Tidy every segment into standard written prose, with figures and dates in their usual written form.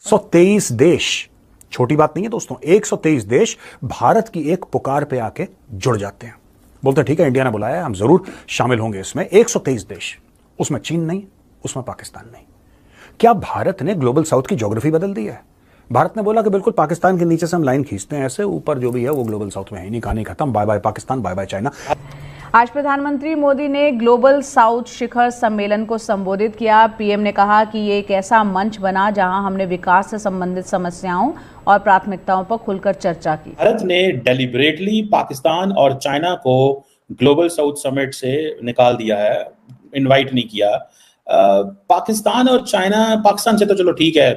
123 देश, छोटी बात नहीं है दोस्तों, 123 देश भारत की एक पुकार पे आके जुड़ जाते हैं। बोलते ठीक है, इंडिया ने बुलाया है, हम जरूर शामिल होंगे इसमें। 123 देश, उसमें चीन नहीं, उसमें पाकिस्तान नहीं। क्या भारत ने ग्लोबल साउथ की ज्योग्राफी बदल दी है? भारत ने बोला कि बिल्कुल पाकिस्तान के नीचे से हम लाइन खींचते हैं, ऐसे ऊपर जो भी है वो ग्लोबल साउथ में है नहीं, कहानी खत्म, bye bye Pakistan, bye bye China. आज प्रधानमंत्री मोदी ने ग्लोबल साउथ शिखर सम्मेलन को संबोधित किया। पीएम ने कहा कि ये एक ऐसा मंच बना जहां हमने विकास से संबंधित समस्याओं और प्राथमिकताओं पर खुलकर चर्चा की। भारत ने डेलिबरेटली पाकिस्तान और चाइना को ग्लोबल साउथ समिट से निकाल दिया है, इनवाइट नहीं किया। पाकिस्तान और चाइना, पाकिस्तान से तो चलो ठीक है,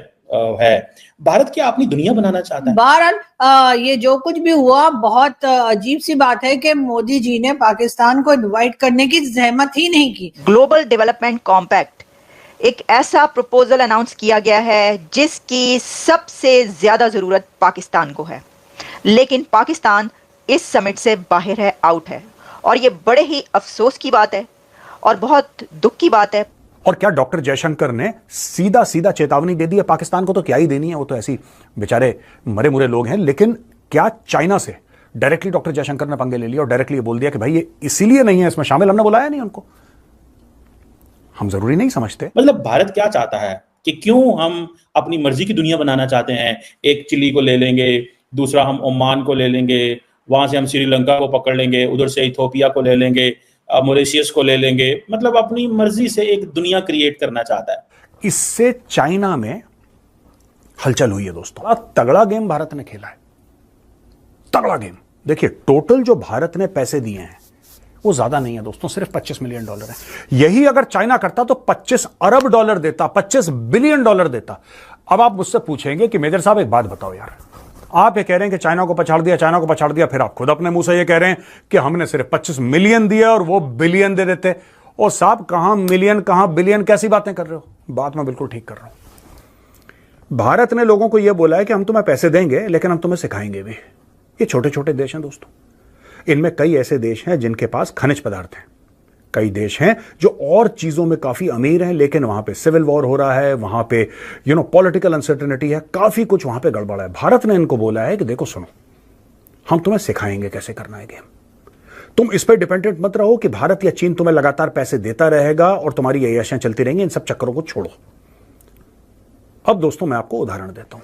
भारत क्या अपनी दुनिया बनाना चाहता है? बहरहाल ये जो कुछ भी हुआ, बहुत अजीब सी बात है कि मोदी जी ने पाकिस्तान को इनवाइट करने की जहमत ही नहीं की। ग्लोबल डेवलपमेंट कॉम्पैक्ट एक ऐसा प्रपोजल अनाउंस किया गया है जिसकी सबसे ज्यादा जरूरत पाकिस्तान को है, लेकिन पाकिस्तान इस समिट से बाहर है, आउट है, और ये बड़े ही अफसोस की बात है और बहुत दुख की बात है। और क्या डॉक्टर जयशंकर ने सीधा सीधा चेतावनी दे दी है पाकिस्तान को? तो क्या ही देनी है, वो तो ऐसी बेचारे मरे मुरे लोग हैं। लेकिन क्या चाइना से डायरेक्टली डॉक्टर जयशंकर ने पंगे ले लिया और डायरेक्टली बोल दिया कि भाई ये इसीलिए नहीं है इसमें शामिल, हमने बुलाया नहीं उनको? हम जरूरी नहीं समझते। मतलब भारत क्या चाहता है कि क्यों हम अपनी मर्जी की दुनिया बनाना चाहते हैं? एक चिली को ले लेंगे, दूसरा हम ओमान को ले लेंगे, वहां से हम श्रीलंका को पकड़ लेंगे, उधर से इथोपिया को ले लेंगे, मॉरिशस को ले लेंगे। मतलब अपनी मर्जी से एक दुनिया क्रिएट करना चाहता है। इससे चाइना में हलचल हुई है दोस्तों। तगड़ा गेम भारत ने खेला है, तगड़ा गेम। देखिए टोटल जो भारत ने पैसे दिए हैं वो ज्यादा नहीं है दोस्तों, सिर्फ $25 मिलियन है। यही अगर चाइना करता तो $25 अरब देता, $25 बिलियन देता। अब आप मुझसे पूछेंगे कि मेजर साहब एक बात बताओ यार, आप ये कह रहे हैं कि चाइना को पछाड़ दिया, चाइना को पछाड़ दिया, फिर आप खुद अपने मुंह से ये कह रहे हैं कि हमने सिर्फ 25 मिलियन दिया और वो बिलियन दे देते। और साहब कहां मिलियन कहां बिलियन, कैसी बातें कर रहे हो? बात मैं बिल्कुल ठीक कर रहा हूं। भारत ने लोगों को यह बोला है कि हम तुम्हें पैसे देंगे लेकिन हम तुम्हें सिखाएंगे भी। ये छोटे छोटे देश हैं दोस्तों, इनमें कई ऐसे देश हैं जिनके पास खनिज पदार्थ हैं, कई देश हैं जो और चीजों में काफी अमीर हैं, लेकिन वहां पे सिविल वॉर हो रहा है, वहां पे पॉलिटिकल अनसर्टेनिटी है, काफी कुछ वहां पे गड़बड़ है। भारत ने इनको बोला है कि देखो सुनो, हम तुम्हें सिखाएंगे कैसे करना है गेम। तुम इस पर डिपेंडेंट मत रहो कि भारत या चीन तुम्हें लगातार पैसे देता रहेगा और तुम्हारी अय्याशियां चलती रहेंगी। इन सब चक्करों को छोड़ो। अब दोस्तों मैं आपको उदाहरण देता हूं।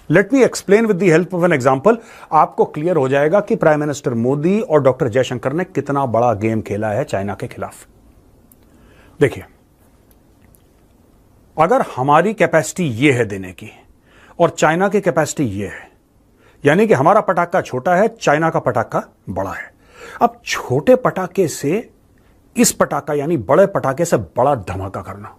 Let me explain with the help of an example. आपको क्लियर हो जाएगा कि प्राइम मिनिस्टर मोदी और डॉक्टर जयशंकर ने कितना बड़ा गेम खेला है चाइना के खिलाफ। देखिए, अगर हमारी कैपेसिटी यह है देने की और चाइना की कैपेसिटी यह है, यानी कि हमारा पटाखा छोटा है, चाइना का पटाखा बड़ा है। अब छोटे पटाखे से इस पटाखा यानी बड़े पटाखे से बड़ा धमाका करना,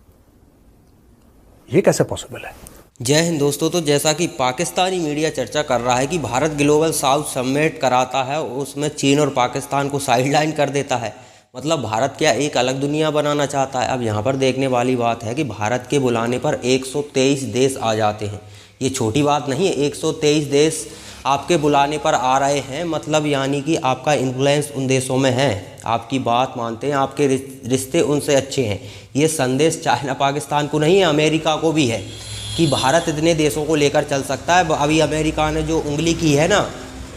यह कैसे पॉसिबल है? जय हिंद दोस्तों। तो जैसा कि पाकिस्तानी मीडिया चर्चा कर रहा है कि भारत ग्लोबल साउथ समिट कराता है, उसमें चीन और पाकिस्तान को साइडलाइन कर देता है, मतलब भारत क्या एक अलग दुनिया बनाना चाहता है। अब यहाँ पर देखने वाली बात है कि भारत के बुलाने पर 123 देश आ जाते हैं। ये छोटी बात नहीं है, 123 देश आपके बुलाने पर आ रहे हैं, मतलब यानी कि आपका इन्फ्लुएंस उन देशों में है, आपकी बात मानते हैं, आपके रिश्ते उनसे अच्छे हैं। ये संदेश चाइना पाकिस्तान को नहीं है, अमेरिका को भी है कि भारत इतने देशों को लेकर चल सकता है। अभी अमेरिका ने जो उंगली की है ना,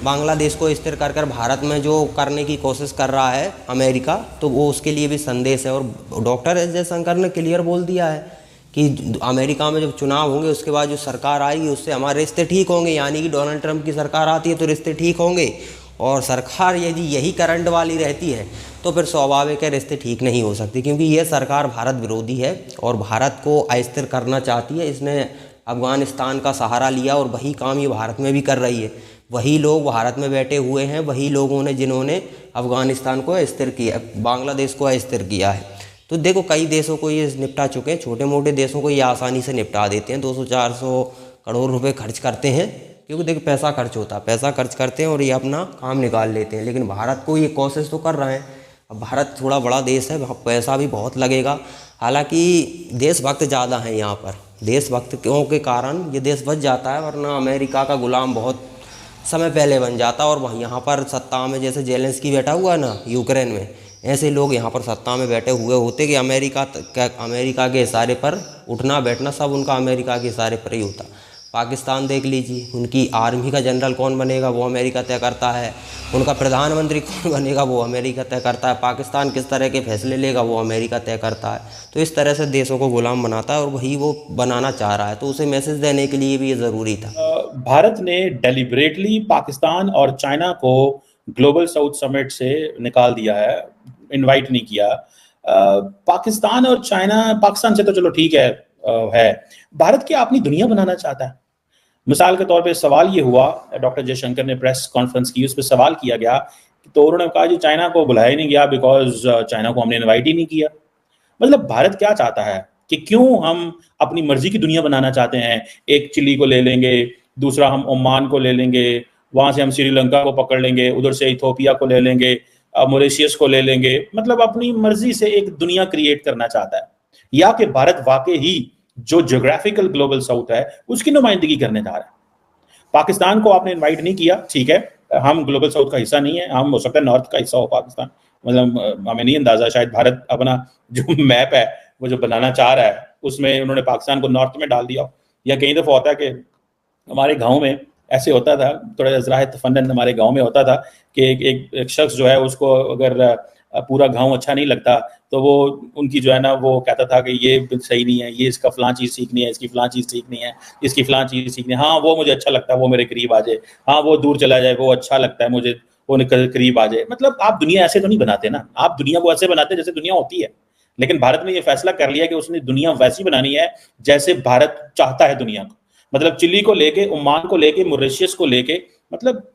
बांग्लादेश को स्थिर कर कर भारत में जो करने की कोशिश कर रहा है अमेरिका, तो वो उसके लिए भी संदेश है। और डॉक्टर एस जयशंकर ने क्लियर बोल दिया है कि अमेरिका में जब चुनाव होंगे उसके बाद जो सरकार आएगी उससे हमारे रिश्ते ठीक होंगे, यानी कि डोनाल्ड ट्रंप की सरकार आती है तो रिश्ते ठीक होंगे। और सरकार यदि यही करंट वाली रहती है तो फिर स्वाभाविक है रिश्ते ठीक नहीं हो सकते, क्योंकि ये सरकार भारत विरोधी है और भारत को अस्थिर करना चाहती है। इसने अफगानिस्तान का सहारा लिया और वही काम ये भारत में भी कर रही है। वही लोग भारत में बैठे हुए हैं, वही लोगों ने जिन्होंने अफगानिस्तान को अस्थिर किया, बांग्लादेश को अस्थिर किया है। तो देखो कई देशों को ये निपटा चुके हैं, छोटे मोटे देशों को ये आसानी से निपटा देते हैं। 200-400 करोड़ रुपए खर्च करते हैं, क्योंकि देखो पैसा खर्च होता है, पैसा खर्च करते हैं और ये अपना काम निकाल लेते हैं। लेकिन भारत को ये कोशिश तो कर रहे हैं। अब भारत थोड़ा बड़ा देश है, पैसा भी बहुत लगेगा, हालांकि देशभक्त ज़्यादा हैं यहाँ पर। देशभक्तों के कारण ये देश बच जाता है, वरना अमेरिका का गुलाम बहुत समय पहले बन जाता। और यहाँ पर सत्ता में जैसे जेलेंस्की बैठा हुआ है ना यूक्रेन में, ऐसे लोग यहाँ पर सत्ता में बैठे हुए होते कि अमेरिका के इशारे पर उठना बैठना सब उनका अमेरिका के इशारे पर ही होता। पाकिस्तान देख लीजिए, उनकी आर्मी का जनरल कौन बनेगा वो अमेरिका तय करता है, उनका प्रधानमंत्री कौन बनेगा वो अमेरिका तय करता है, पाकिस्तान किस तरह के फैसले लेगा वो अमेरिका तय करता है। तो इस तरह से देशों को गुलाम बनाता है और वही वो बनाना चाह रहा है, तो उसे मैसेज देने के लिए भी ये ज़रूरी था। भारत ने डेलिबरेटली पाकिस्तान और चाइना को ग्लोबल साउथ समिट से निकाल दिया है, इनवाइट नहीं किया। पाकिस्तान और चाइना, पाकिस्तान से तो चलो ठीक है, भारत क्या अपनी दुनिया बनाना चाहता है? मिसाल के तौर पे सवाल ये हुआ, डॉक्टर जयशंकर ने प्रेस कॉन्फ्रेंस की, उस पर सवाल किया गया, तो उन्होंने कहा जी चाइना को बुलाया ही नहीं गया बिकॉज चाइना को हमने इनवाइट ही नहीं किया। मतलब भारत क्या चाहता है कि क्यों हम अपनी मर्जी की दुनिया बनाना चाहते हैं? एक चिली को ले लेंगे, दूसरा हम ओमान को ले लेंगे, वहां से हम श्रीलंका को पकड़ लेंगे, उधर से इथोपिया को ले लेंगे, मॉरिशस को ले लेंगे। मतलब अपनी मर्जी से एक दुनिया क्रिएट करना चाहता है, या कि भारत वाकई ही जो ज्योग्राफिकल ग्लोबल साउथ है उसकी नुमाइंदगी करने जा रहा है। पाकिस्तान को आपने इनवाइट नहीं किया, ठीक है, हम ग्लोबल साउथ का हिस्सा नहीं है, हम हो सकता है नॉर्थ का हिस्सा हो पाकिस्तान, मतलब हमें नहीं अंदाजा, शायद भारत अपना जो मैप है वो जो बनाना चाह रहा है उसमें उन्होंने पाकिस्तान को नॉर्थ में डाल दिया। या कई दफा होता है कि हमारे गाँव में ऐसे होता था, थोड़ा जरा तफन्नन हमारे गाँव में होता था कि एक शख्स जो है उसको अगर पूरा गांव अच्छा नहीं लगता तो वो उनकी जो है ना वो कहता था कि ये सही नहीं है, ये इसका फलां चीज़ सीखनी है, इसकी फलां चीज़ सीखनी है, इसकी फलां चीज़ सीखनी है, हाँ वो मुझे अच्छा लगता है, वो मेरे करीब आ जाए, हाँ वो दूर चला जाए, वो अच्छा लगता है मुझे, वो करीब आ जाए। मतलब आप दुनिया ऐसे तो नहीं बनाते ना, आप दुनिया को ऐसे बनाते जैसे दुनिया होती है। लेकिन भारत ने ये फैसला कर लिया कि उसने दुनिया वैसी बनानी है जैसे भारत चाहता है दुनिया को। मतलब चिली को लेके, ओमान को लेके, मॉरिशस को लेके, मतलब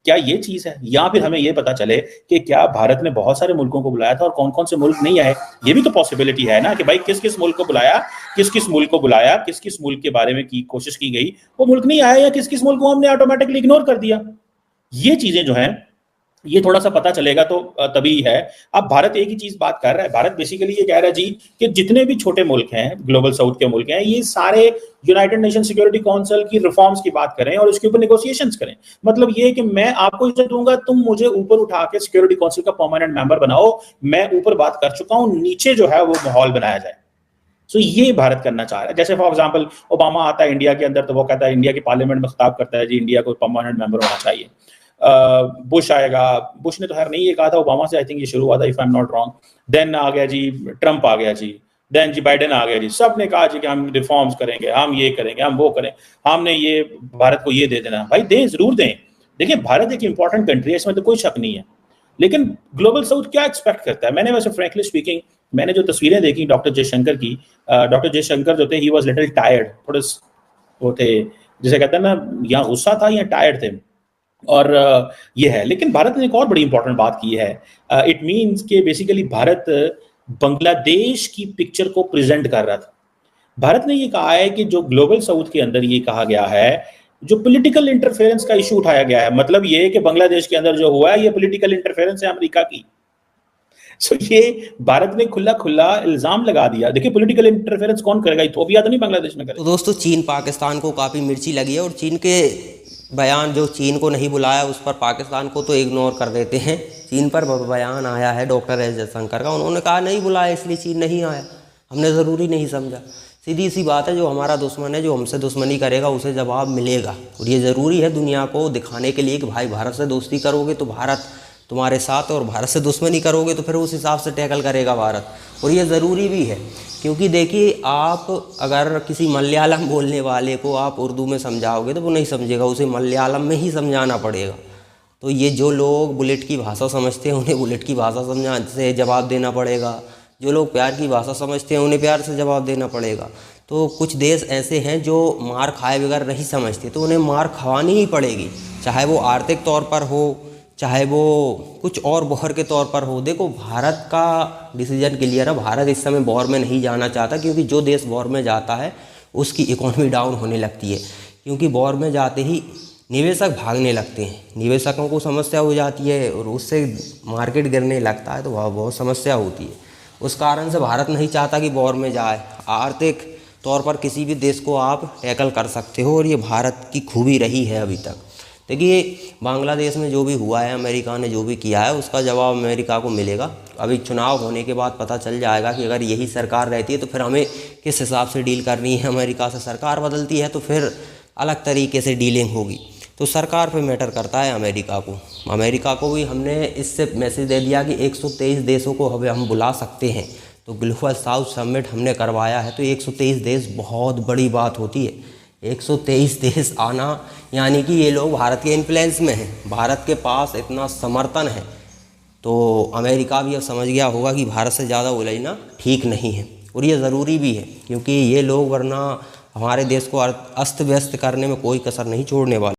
क्या ये चीज है? या फिर हमें ये पता चले कि क्या भारत ने बहुत सारे मुल्कों को बुलाया था और कौन कौन से मुल्क नहीं आए? ये भी तो पॉसिबिलिटी है ना कि भाई किस किस मुल्क को बुलाया, किस किस मुल्क को बुलाया, किस किस मुल्क के बारे में की कोशिश की गई, वो मुल्क नहीं आया, या किस किस मुल्क को हमने ऑटोमेटिकली इग्नोर कर दिया। ये चीजें जो हैं ये थोड़ा सा पता चलेगा तो तभी है। अब भारत एक ही चीज बात कर रहा है, भारत बेसिकली ये कह रहा है जी कि जितने भी छोटे मुल्क हैं, ग्लोबल साउथ के मुल्क हैं, ये सारे यूनाइटेड नेशन सिक्योरिटी काउंसिल की रिफॉर्म्स की बात करें और उसके ऊपर नेगोशिएशंस करें। मतलब ये कि मैं आपको इज्जत दूंगा, तुम मुझे ऊपर उठा के सिक्योरिटी काउंसिल का परमानेंट मेंबर बनाओ, मैं ऊपर बात कर चुका हूं, नीचे जो है वो माहौल बनाया जाए। सो ये भारत करना चाह रहा है। जैसे फॉर एग्जांपल ओबामा आता है इंडिया के अंदर तो वो कहता है, इंडिया की पार्लियामेंट में खिताब करता है जी इंडिया को परमानेंट मेंबर होना चाहिए। बुश आएगा, बुश ने तो खैर नहीं ये कहा था, ओबामा से आई थिंक ये शुरू हुआ था if I am not wrong. Then आ गया जी ट्रंप आ गया जी, देन जी बाइडेन आ गया जी, सब ने कहा जी कि हम रिफॉर्म्स करेंगे, हम ये करेंगे, हम वो करें, हमने ये भारत को ये दे देना। भाई दें, जरूर दें। देखिए भारत एक इंपॉर्टेंट कंट्री है, इसमें तो कोई शक नहीं है, लेकिन ग्लोबल साउथ क्या एक्सपेक्ट करता है? मैंने वैसे फ्रैंकली स्पीकिंग मैंने जो तस्वीरें देखी डॉक्टर जयशंकर की, डॉक्टर जयशंकर जो थे ही वाज लिटिल टायर्ड, थोड़े वो थे जिसे कहते हैं ना, या गुस्सा था या टायर्ड थे, और ये है। लेकिन भारत ने एक और बड़ी इंपॉर्टेंट बात की है, इट मींस कि बेसिकली भारत बांग्लादेश की पिक्चर को प्रेजेंट कर रहा था। भारत ने ये कहा है कि जो ग्लोबल साउथ के अंदर ये कहा गया है, जो पॉलिटिकल इंटरफेरेंस का इशू उठाया गया है, मतलब ये कि बांग्लादेश के अंदर जो हुआ है ये पॉलिटिकल इंटरफेरेंस है अमेरिका की। सो ये भारत ने खुला खुला इल्जाम लगा दिया। देखिए पॉलिटिकल इंटरफेरेंस कौन करेगा? इथोपिया तो नहीं बांग्लादेश में करेगा। तो दोस्तों चीन पाकिस्तान को काफ़ी मिर्ची लगी है और चीन के बयान, जो चीन को नहीं बुलाया उस पर पाकिस्तान को तो इग्नोर कर देते हैं। चीन पर बयान आया है डॉक्टर एस जयशंकर का, उन्होंने कहा नहीं बुलाया इसलिए चीन नहीं आया, हमने ज़रूरी नहीं समझा। सीधी सी बात है, जो हमारा दुश्मन है, जो हमसे दुश्मनी करेगा उसे जवाब मिलेगा। और ये ज़रूरी है दुनिया को दिखाने के लिए कि भाई भारत से दोस्ती करोगे तो भारत तुम्हारे साथ, और भारत से दुश्मनी करोगे तो फिर उस हिसाब से टैकल करेगा भारत। और ये ज़रूरी भी है, क्योंकि देखिए आप अगर किसी मलयालम बोलने वाले को आप उर्दू में समझाओगे तो वो नहीं समझेगा, उसे मलयालम में ही समझाना पड़ेगा। तो ये जो लोग बुलेट की भाषा समझते हैं उन्हें बुलेट की भाषा समझा से जवाब देना पड़ेगा, जो लोग प्यार की भाषा समझते हैं उन्हें प्यार से जवाब देना पड़ेगा। तो कुछ देश ऐसे हैं जो मार खाए बगैर नहीं समझते, तो उन्हें मार खवानी ही पड़ेगी, चाहे वो आर्थिक तौर पर हो, चाहे वो कुछ और बहर के तौर पर हो। देखो भारत का डिसीजन क्लियर है, भारत इस समय वॉर में नहीं जाना चाहता, क्योंकि जो देश वॉर में जाता है उसकी इकोनॉमी डाउन होने लगती है, क्योंकि वॉर में जाते ही निवेशक भागने लगते हैं, निवेशकों को समस्या हो जाती है और उससे मार्केट गिरने लगता है, तो वह बहुत समस्या होती है। उस कारण से भारत नहीं चाहता कि वॉर में जाए। आर्थिक तौर पर किसी भी देश को आप टैकल कर सकते हो, और ये भारत की खूबी रही है अभी तक। देखिए बांग्लादेश में जो भी हुआ है, अमेरिका ने जो भी किया है उसका जवाब अमेरिका को मिलेगा। अभी चुनाव होने के बाद पता चल जाएगा कि अगर यही सरकार रहती है तो फिर हमें किस हिसाब से डील करनी है। अमेरिका से सरकार बदलती है तो फिर अलग तरीके से डीलिंग होगी। तो सरकार पे मैटर करता है अमेरिका को भी हमने इससे मैसेज दे दिया कि 123 देशों को हम बुला सकते हैं। तो ग्लोबल साउथ समिट हमने करवाया है, तो 123 देश बहुत बड़ी बात होती है। 123 देश आना यानी कि ये लोग भारत के इन्फ्लुएंस में हैं, भारत के पास इतना समर्थन है। तो अमेरिका भी अब समझ गया होगा कि भारत से ज़्यादा उलझना ठीक नहीं है, और ये ज़रूरी भी है, क्योंकि ये लोग वरना हमारे देश को अस्त व्यस्त करने में कोई कसर नहीं छोड़ने वाले।